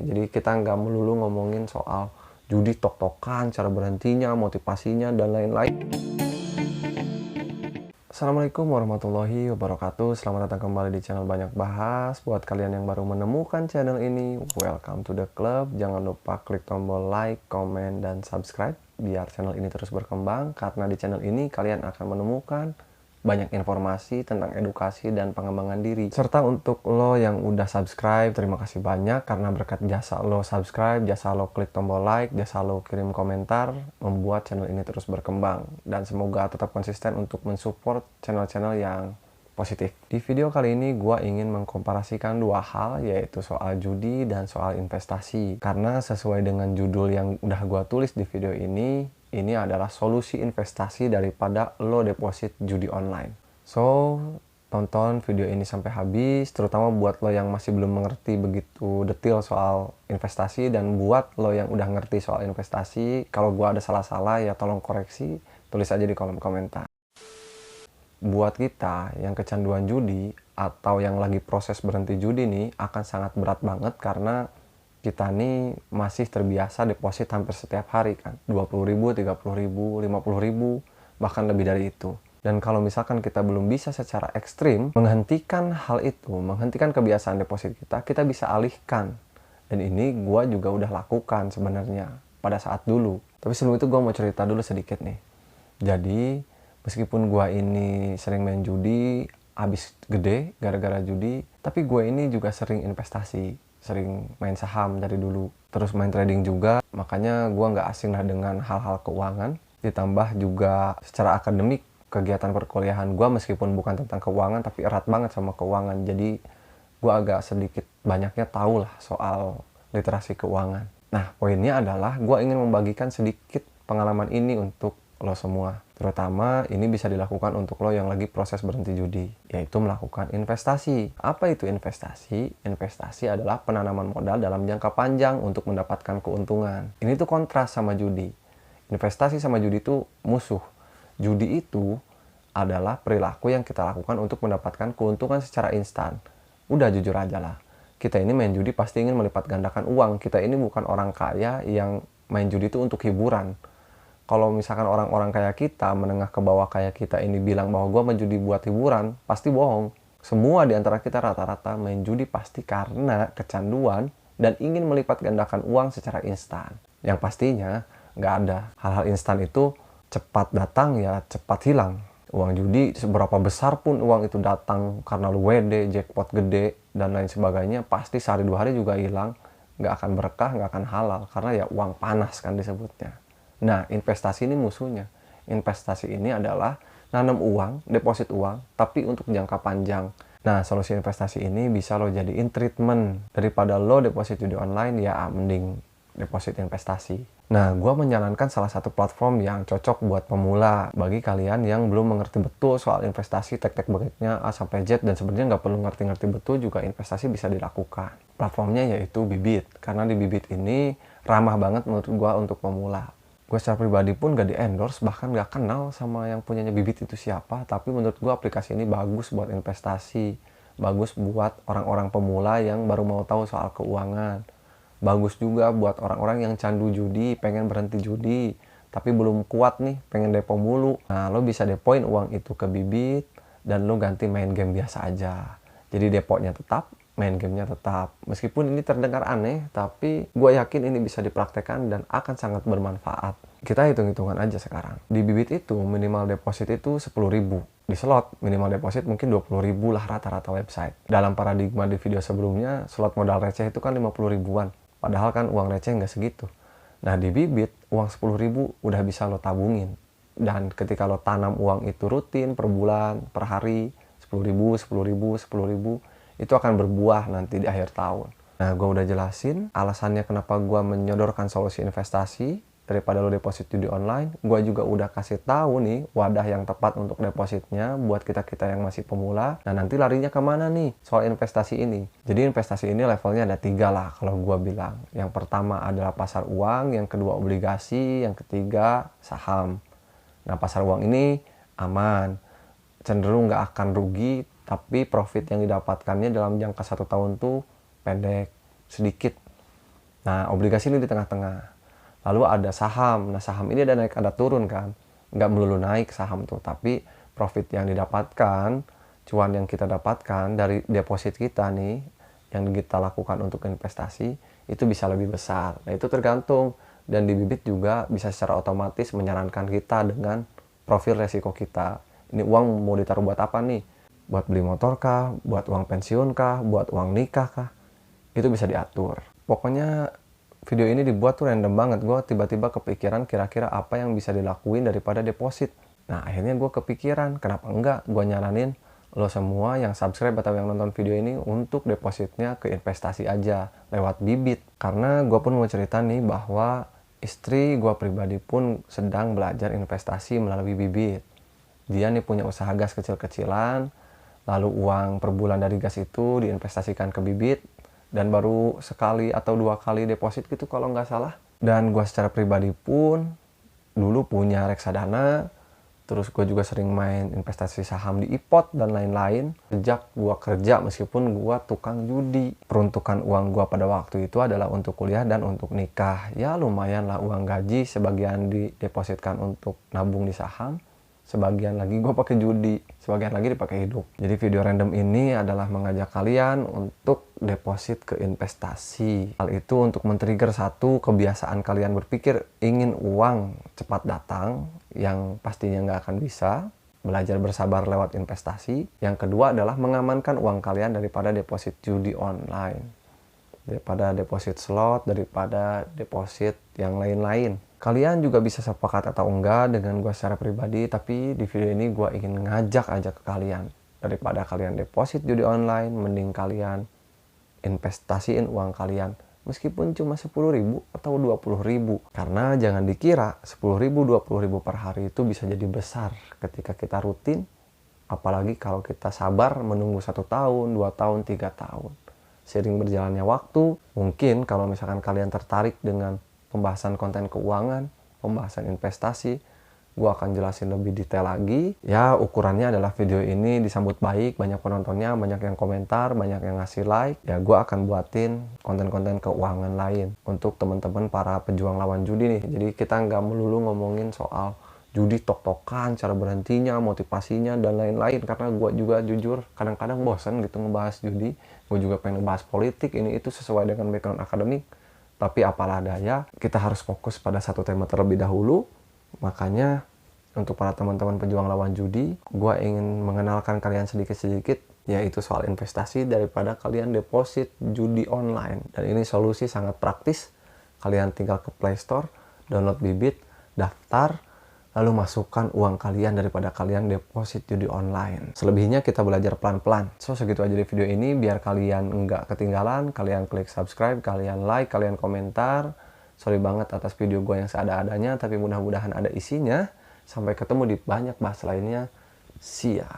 Jadi kita nggak melulu ngomongin soal judi tok-tokan, cara berhentinya, motivasinya, dan lain-lain. Assalamualaikum warahmatullahi wabarakatuh. Selamat datang kembali di channel Banyak Bahas. Buat kalian yang baru menemukan channel ini, welcome to the club. Jangan lupa klik tombol like, komen, dan subscribe biar channel ini terus berkembang. Karena di channel ini kalian akan menemukan banyak informasi tentang edukasi dan pengembangan diri. Serta untuk lo yang udah subscribe, terima kasih banyak karena berkat jasa lo subscribe, jasa lo klik tombol like, jasa lo kirim komentar, membuat channel ini terus berkembang. Dan semoga tetap konsisten untuk mensupport channel-channel yang positif. Di video kali ini gue ingin mengkomparasikan dua hal, yaitu soal judi dan soal investasi. Karena sesuai dengan judul yang udah gue tulis di video ini adalah solusi investasi daripada lo deposit judi online. So, tonton video ini sampai habis, terutama buat lo yang masih belum mengerti begitu detail soal investasi, dan buat lo yang udah ngerti soal investasi, kalau gua ada salah-salah ya tolong koreksi, tulis aja di kolom komentar. Buat kita yang kecanduan judi atau yang lagi proses berhenti judi nih akan sangat berat banget karena kita nih masih terbiasa deposit hampir setiap hari kan, 20.000, 30.000, 50.000, bahkan lebih dari itu. Dan kalau misalkan kita belum bisa secara ekstrim menghentikan hal itu, menghentikan kebiasaan deposit kita bisa alihkan. Dan ini gue juga udah lakukan sebenarnya pada saat dulu. Tapi sebelum itu gue mau cerita dulu sedikit nih. Jadi meskipun gue ini sering main judi, habis gede gara-gara judi, tapi gue ini juga sering investasi. Sering main saham dari dulu, terus main trading juga, makanya gue nggak asing lah dengan hal-hal keuangan. Ditambah juga secara akademik, kegiatan perkuliahan gue meskipun bukan tentang keuangan tapi erat banget sama keuangan, jadi gue agak sedikit banyaknya tahu lah soal literasi keuangan. Nah, poinnya adalah gue ingin membagikan sedikit pengalaman ini untuk lo semua. Terutama ini bisa dilakukan untuk lo yang lagi proses berhenti judi, yaitu melakukan investasi. Apa itu investasi? Investasi adalah penanaman modal dalam jangka panjang untuk mendapatkan keuntungan. Ini tuh kontras sama judi. Investasi sama judi itu musuh. Judi itu adalah perilaku yang kita lakukan untuk mendapatkan keuntungan secara instan. Udah jujur aja lah. Kita ini main judi pasti ingin melipat gandakan uang. Kita ini bukan orang kaya yang main judi itu untuk hiburan. Kalau misalkan orang-orang kayak kita, menengah ke bawah kayak kita ini bilang bahwa gue main judi buat hiburan, pasti bohong. Semua di antara kita rata-rata main judi pasti karena kecanduan dan ingin melipat gandakan uang secara instan. Yang pastinya nggak ada. Hal-hal instan itu cepat datang ya cepat hilang. Uang judi seberapa besar pun uang itu datang karena lu WD, jackpot gede, dan lain sebagainya, pasti sehari dua hari juga hilang. Nggak akan berkah, nggak akan halal, karena ya uang panas kan disebutnya. Nah, investasi ini musuhnya. Investasi ini adalah nanam uang, deposit uang, tapi untuk jangka panjang. Nah, solusi investasi ini bisa lo jadiin treatment. Daripada lo deposit judi online, ya mending deposit investasi. Nah, gue menyarankan salah satu platform yang cocok buat pemula. Bagi kalian yang belum mengerti betul soal investasi, tek-tek-beknya A sampai Z, dan sebenarnya nggak perlu ngerti-ngerti betul juga investasi bisa dilakukan. Platformnya yaitu Bibit. Karena di Bibit ini ramah banget menurut gue untuk pemula. Gue secara pribadi pun gak di-endorse, bahkan gak kenal sama yang punyanya Bibit itu siapa. Tapi menurut gue aplikasi ini bagus buat investasi. Bagus buat orang-orang pemula yang baru mau tahu soal keuangan. Bagus juga buat orang-orang yang candu judi, pengen berhenti judi, tapi belum kuat nih, pengen depo mulu. Nah, lo bisa depoin uang itu ke Bibit, dan lo ganti main game biasa aja. Jadi deponya tetap, main gamenya tetap. Meskipun ini terdengar aneh, tapi gue yakin ini bisa dipraktekkan dan akan sangat bermanfaat. Kita hitung-hitungan aja sekarang. Di Bibit itu minimal deposit itu 10.000. Di slot minimal deposit mungkin 20.000 lah rata-rata website. Dalam paradigma di video sebelumnya, slot modal receh itu kan 50.000-an. Padahal kan uang receh nggak segitu. Nah, di Bibit uang 10.000 udah bisa lo tabungin. Dan ketika lo tanam uang itu rutin per bulan, per hari, 10.000, 10.000, 10.000, itu akan berbuah nanti di akhir tahun. Nah, gue udah jelasin alasannya kenapa gue menyodorkan solusi investasi daripada lo deposit judi online. Gue juga udah kasih tahu nih wadah yang tepat untuk depositnya buat kita-kita yang masih pemula. Nah, nanti larinya kemana nih soal investasi ini? Jadi investasi ini levelnya ada 3 lah kalau gue bilang. Yang pertama adalah pasar uang, yang kedua obligasi, yang ketiga saham. Nah, pasar uang ini aman, cenderung nggak akan rugi, tapi profit yang didapatkannya dalam jangka 1 tahun tuh pendek, sedikit. Nah, obligasi ini di tengah-tengah. Lalu ada saham. Nah, saham ini ada naik, ada turun kan. Nggak melulu naik saham tuh, tapi profit yang didapatkan, cuan yang kita dapatkan dari deposit kita nih, yang kita lakukan untuk investasi, itu bisa lebih besar. Nah, itu tergantung. Dan di Bibit juga bisa secara otomatis menyarankan kita dengan profil resiko kita. Ini uang mau ditaruh buat apa nih? Buat beli motor kah? Buat uang pensiun kah? Buat uang nikah kah? Itu bisa diatur. Pokoknya video ini dibuat tuh random banget. Gue tiba-tiba kepikiran kira-kira apa yang bisa dilakuin daripada deposit. Nah, akhirnya gue kepikiran, kenapa enggak gue nyaranin lo semua yang subscribe atau yang nonton video ini untuk depositnya ke investasi aja lewat Bibit. Karena gue pun mau cerita nih bahwa istri gue pribadi pun sedang belajar investasi melalui Bibit. Dia nih punya usaha gas kecil-kecilan, lalu uang per bulan dari gas itu diinvestasikan ke Bibit, dan baru sekali atau 2 kali deposit gitu kalau nggak salah. Dan gue secara pribadi pun dulu punya reksadana, terus gue juga sering main investasi saham di iPod dan lain-lain. Sejak gue kerja, meskipun gue tukang judi, peruntukan uang gue pada waktu itu adalah untuk kuliah dan untuk nikah. Ya lumayan lah uang gaji, sebagian didepositkan untuk nabung di saham, sebagian lagi gue pakai judi, sebagian lagi dipakai hidup. Jadi video random ini adalah mengajak kalian untuk deposit ke investasi. Hal itu untuk men-trigger satu kebiasaan kalian berpikir ingin uang cepat datang, yang pastinya nggak akan bisa. Belajar bersabar lewat investasi. Yang kedua adalah mengamankan uang kalian daripada deposit judi online, daripada deposit slot, daripada deposit yang lain-lain. Kalian juga bisa sepakat atau enggak dengan gue secara pribadi, tapi di video ini gue ingin ngajak aja ke kalian. Daripada kalian deposit judi online, mending kalian investasiin uang kalian. Meskipun cuma 10.000 atau 20.000. Karena jangan dikira 10.000, 20.000 per hari itu bisa jadi besar ketika kita rutin. Apalagi kalau kita sabar menunggu 1 tahun, 2 tahun, 3 tahun. Seiring berjalannya waktu, mungkin kalau misalkan kalian tertarik dengan pembahasan konten keuangan, pembahasan investasi, gue akan jelasin lebih detail lagi. Ya, ukurannya adalah video ini disambut baik, banyak penontonnya, banyak yang komentar, banyak yang ngasih like. Ya, gue akan buatin konten-konten keuangan lain untuk teman-teman para pejuang lawan judi nih. Jadi kita nggak melulu ngomongin soal judi tok-tokan, cara berhentinya, motivasinya, dan lain-lain. Karena gue juga jujur kadang-kadang bosan gitu ngebahas judi. Gue juga pengen ngebahas politik, ini itu sesuai dengan background akademik. Tapi apalah daya, kita harus fokus pada satu tema terlebih dahulu. Makanya untuk para teman-teman pejuang lawan judi, gue ingin mengenalkan kalian sedikit-sedikit, yaitu soal investasi daripada kalian deposit judi online. Dan ini solusi sangat praktis. Kalian tinggal ke Play Store, download Bibit, daftar, lalu masukkan uang kalian daripada kalian deposit judi online. Selebihnya kita belajar pelan-pelan. So, segitu aja di video ini. Biar kalian nggak ketinggalan, kalian klik subscribe, kalian like, kalian komentar. Sorry banget atas video gue yang seada-adanya, tapi mudah-mudahan ada isinya. Sampai ketemu di banyak bahas lainnya. See ya.